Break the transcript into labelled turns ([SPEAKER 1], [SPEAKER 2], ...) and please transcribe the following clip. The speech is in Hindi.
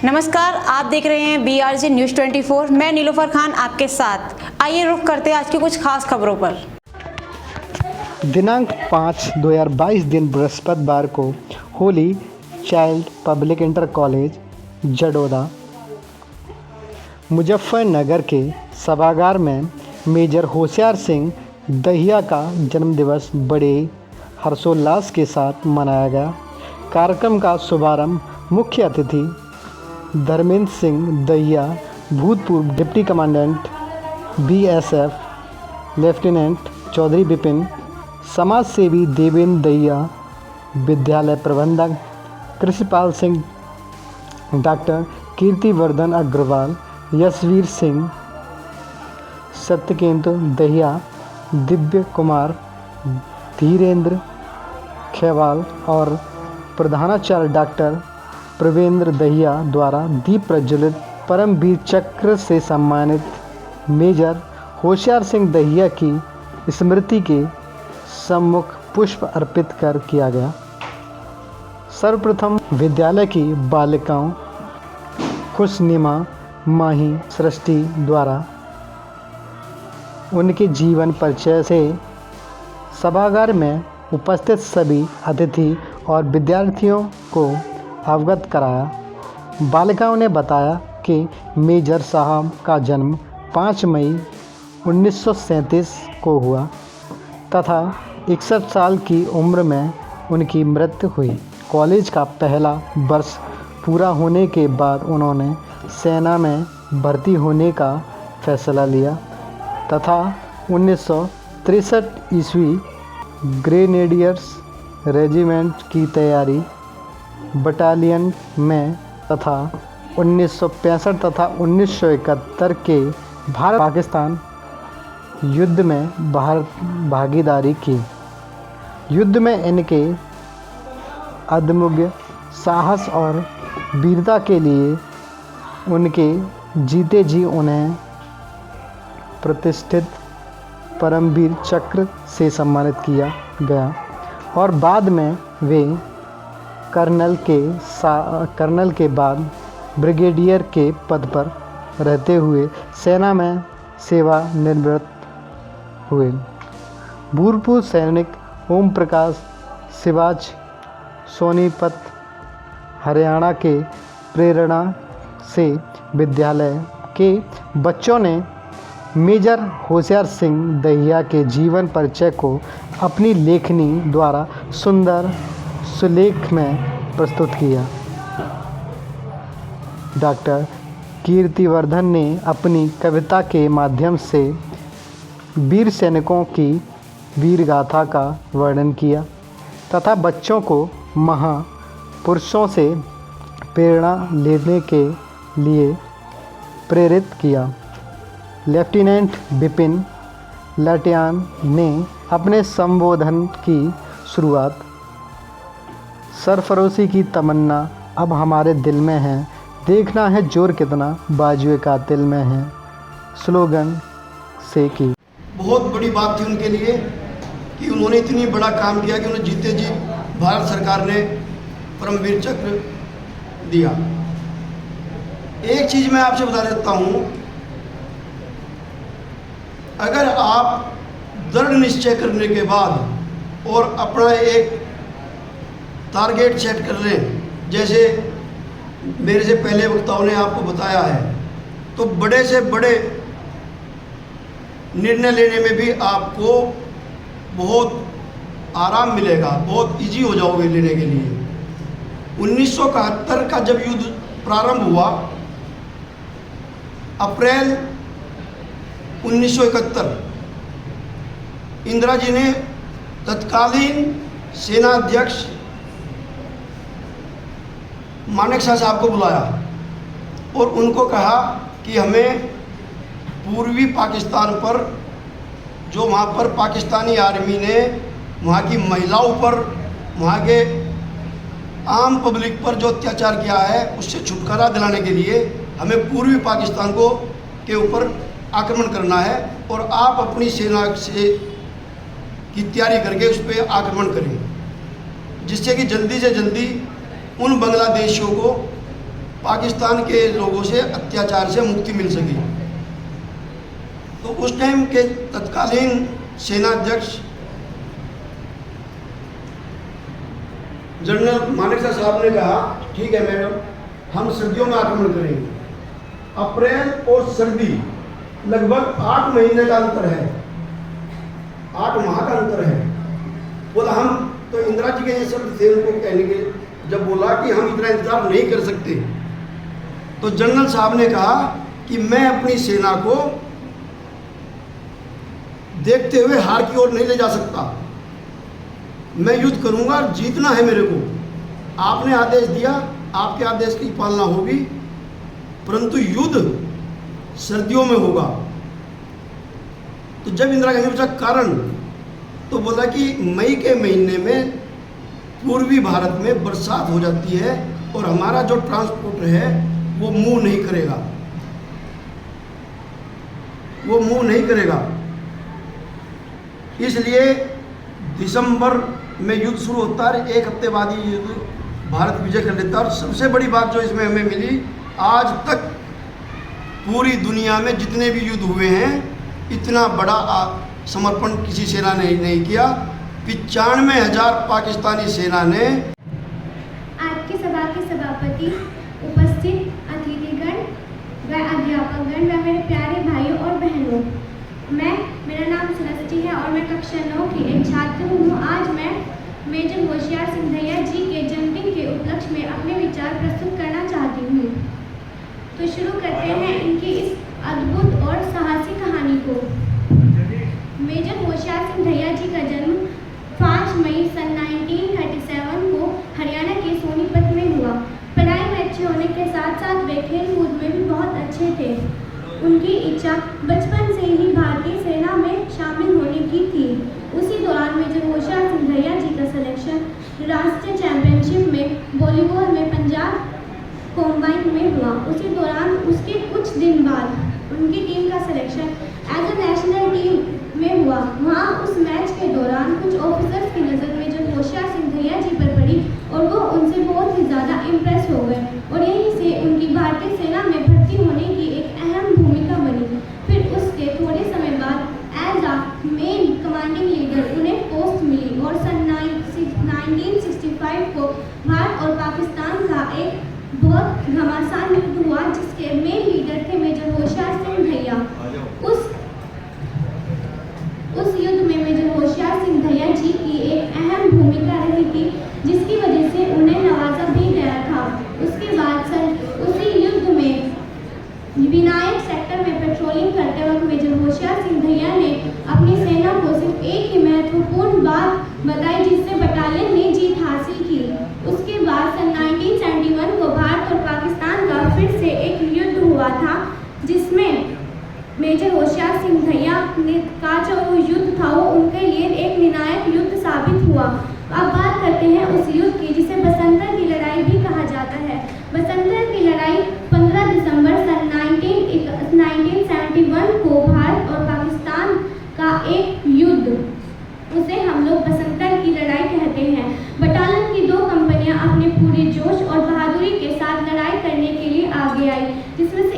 [SPEAKER 1] नमस्कार, आप देख रहे हैं BRJ न्यूज़ 24। मैं नीलोफर खान आपके साथ। आइए रुख करते हैं आज की कुछ खास खबरों पर।
[SPEAKER 2] दिनांक 5/2022 दिन बृहस्पतिवार को holy child public inter college Jadoda Muzaffarnagar के सभागार में मेजर होशियार सिंह दहिया का जन्मदिवस बड़े हर्षोल्लास के साथ मनाया गया। कार्यक्रम का शुभारंभ मुख्य अतिथि धर्मेंद्र सिंह दहिया, भूतपूर्व deputy commandant BSF lieutenant Chaudhary Vipin, समाज सेवी देवेंद्र दहिया, विद्यालय प्रबंधक कृषिपाल सिंह, डॉक्टर कीर्तिवर्धन अग्रवाल, यशवीर सिंह, सत्यकेंद्र दहिया, दिव्य कुमार, धीरेन्द्र खेवाल और प्रधानाचार्य डॉक्टर प्रवेंद्र दहिया द्वारा दीप प्रज्वलित परमवीर चक्र से सम्मानित मेजर होशियार सिंह दहिया की स्मृति के सम्मुख पुष्प अर्पित कर किया गया। सर्वप्रथम विद्यालय की बालिकाओं खुशनिमा माही सृष्टि द्वारा उनके जीवन परिचय से सभागार में उपस्थित सभी अतिथि और विद्यार्थियों को अवगत कराया। बालिकाओं ने बताया कि मेजर साहब का जन्म 5 मई 1937 को हुआ तथा 61 साल की उम्र में उनकी मृत्यु हुई। कॉलेज का पहला वर्ष पूरा होने के बाद उन्होंने सेना में भर्ती होने का फैसला लिया तथा 1963 ईस्वी ग्रेनेडियर्स रेजिमेंट की तैयारी बटालियन में तथा 1965 तथा 1971 के भारत पाकिस्तान युद्ध में भागीदारी की। युद्ध में इनके अदम्य साहस और वीरता के लिए उनके जीते जी उन्हें प्रतिष्ठित परमवीर चक्र से सम्मानित किया गया और बाद में वे कर्नल के बाद ब्रिगेडियर के पद पर रहते हुए सेना में सेवानिवृत्त हुए। भूतपूर्व सैनिक ओम प्रकाश शिवाज सोनीपत हरियाणा के प्रेरणा से विद्यालय के बच्चों ने मेजर होशियार सिंह दहिया के जीवन परिचय को अपनी लेखनी द्वारा सुंदर सुलेख में प्रस्तुत किया। डॉक्टर कीर्तिवर्धन ने अपनी कविता के माध्यम से वीर सैनिकों की वीर गाथा का वर्णन किया तथा बच्चों को महापुरुषों से प्रेरणा लेने के लिए प्रेरित किया। लेफ्टिनेंट विपिन लाटियान ने अपने संबोधन की शुरुआत सरफरोशी की तमन्ना अब हमारे दिल में है, देखना है जोर कितना बाजुए कातिल में है स्लोगन से की।
[SPEAKER 3] बहुत बड़ी बात थी उनके लिए कि उन्होंने इतनी बड़ा काम किया कि उन्हें जीते जी भारत सरकार ने परमवीर चक्र दिया। एक चीज़ मैं आपसे बता देता हूँ, अगर आप दृढ़ निश्चय करने के बाद और अपना एक टारगेट सेट कर लें, जैसे मेरे से पहले वक्ताओं ने आपको बताया है, तो बड़े से बड़े निर्णय लेने में भी आपको बहुत आराम मिलेगा, बहुत इजी हो जाओगे लेने के लिए। 1971 का जब युद्ध प्रारंभ हुआ, अप्रैल 1971, इंदिरा जी ने तत्कालीन सेना अध्यक्ष मानेकशॉ साहब को बुलाया और उनको कहा कि हमें पूर्वी पाकिस्तान पर, जो वहाँ पर पाकिस्तानी आर्मी ने वहाँ की महिलाओं पर, वहाँ के आम पब्लिक पर जो अत्याचार किया है, उससे छुटकारा दिलाने के लिए हमें पूर्वी पाकिस्तान को के ऊपर आक्रमण करना है और आप अपनी सेना से की तैयारी करके उस पर आक्रमण करें, जिससे कि जल्दी से जल्दी उन बांग्लादेशियों को पाकिस्तान के लोगों से अत्याचार से मुक्ति मिल सके। तो उस टाइम के तत्कालीन सेनाध्यक्ष जनरल मानेकशॉ साहब ने कहा, ठीक है मैडम, हम सर्दियों में आक्रमण करेंगे। अप्रैल और सर्दी लगभग 8 महीने का अंतर है, 8 माह का अंतर है। बोला हम तो इंदिरा जी के ये शब्द थे उनको कहने के, जब बोला कि हम इतना इंतजार नहीं कर सकते, तो जनरल साहब ने कहा कि मैं अपनी सेना को देखते हुए हार की ओर नहीं ले जा सकता, मैं युद्ध करूंगा, जीतना है मेरे को। आपने आदेश दिया, आपके आदेश की पालना होगी, परंतु युद्ध सर्दियों में होगा। तो जब इंदिरा गांधी ने पूछा कारण, तो बोला कि मई के महीने में पूर्वी भारत में बरसात हो जाती है और हमारा जो ट्रांसपोर्ट है वो मूव नहीं करेगा, वो मूव नहीं करेगा। इसलिए दिसंबर में युद्ध शुरू होता है, 1 हफ्ते बाद ही युद्ध भारत विजय कर लेता है। और सबसे बड़ी बात जो इसमें हमें मिली, आज तक पूरी दुनिया में जितने भी युद्ध हुए हैं, इतना बड़ा समर्पण किसी सेना ने नहीं किया। 95,000 पाकिस्तानी सेना ने।
[SPEAKER 4] आज की सभा के सभापति, उपस्थित अतिथिगण व अध्यापकगण व मेरे प्यारे भाइयों और बहनों, मेरा नाम सरस्वती है और मैं कक्षा 9 की एक छात्र हूँ। आज मैं मेजर होशियार सिंह दैया जी के जन्मदिन के उपलक्ष्य में अपने विचार प्रस्तुत करना चाहती हूँ। तो शुरू करते हैं इनकी इस अद्भुत और साहसी कहानी को। मेजर होशियार सिंह दैया जी का जन्म 5 मई सन 1937 को हरियाणा के सोनीपत में हुआ। पढ़ाई में अच्छे होने के साथ साथ वे खेल कूद में भी बहुत अच्छे थे। उनकी इच्छा बचपन से ही भारतीय सेना में शामिल होने की थी। उसी दौरान मेजर होशियार सिंह दैया जी का सिलेक्शन राष्ट्रीय चैंपियनशिप में वॉलीबॉल में पंजाब कॉम्बाइन में हुआ। उसी दौरान उसके कुछ दिन बाद उनकी टीम का selection as a national team में हुआ। वहाँ उस मैच के दौरान कुछ ऑफिसर्स की नज़र मेजर होशियार सिंह दैया जी पर पड़ी और वो उनसे बहुत ही ज़्यादा इम्प्रेस हो गए और यहीं से उनकी भारतीय सेना में भर्ती होने की एक अहम भूमिका बनी। फिर उसके थोड़े समय बाद एज आ मेन कमांडिंग लीडर उन्हें पोस्ट मिली और सन 1965 को भारत और पाकिस्तान का एक बहुत घमासान युद्ध हुआ जिसके मेन लीडर थे मेजर होशियार सिंह दैया। उस युद्ध में मेजर होशियार सिंह दैया जी की एक अहम भूमिका रही थी जिसकी वजह से उन्हें नवाजा भी गया था। उसके बाद उसी युद्ध में विनायक सेक्टर में पेट्रोलिंग करते वक्त मेजर होशियार सिंह दैया ने अपनी सेना को सिर्फ एक ही महत्वपूर्ण बात बताई जिससे बटालियन ने जीत हासिल की। उसके बाद सन 1971 को भारत और पाकिस्तान का फिर से एक युद्ध हुआ था जिसमें मेजर होशियार सिंह दैया का जो युद्ध था वो उनके लिए एक निर्णायक युद्ध साबित हुआ। अब बात करते हैं उस युद्ध की जिसे बसंतर की लड़ाई भी कहा जाता है। बसंतर की लड़ाई 15 दिसंबर सन 1971 को भारत और पाकिस्तान का एक युद्ध, उसे हम लोग बसंतर की लड़ाई कहते हैं। बटालियन की 2 कंपनियां अपने पूरे जोश और बहादुरी के साथ लड़ाई करने के लिए आगे आई, जिसमें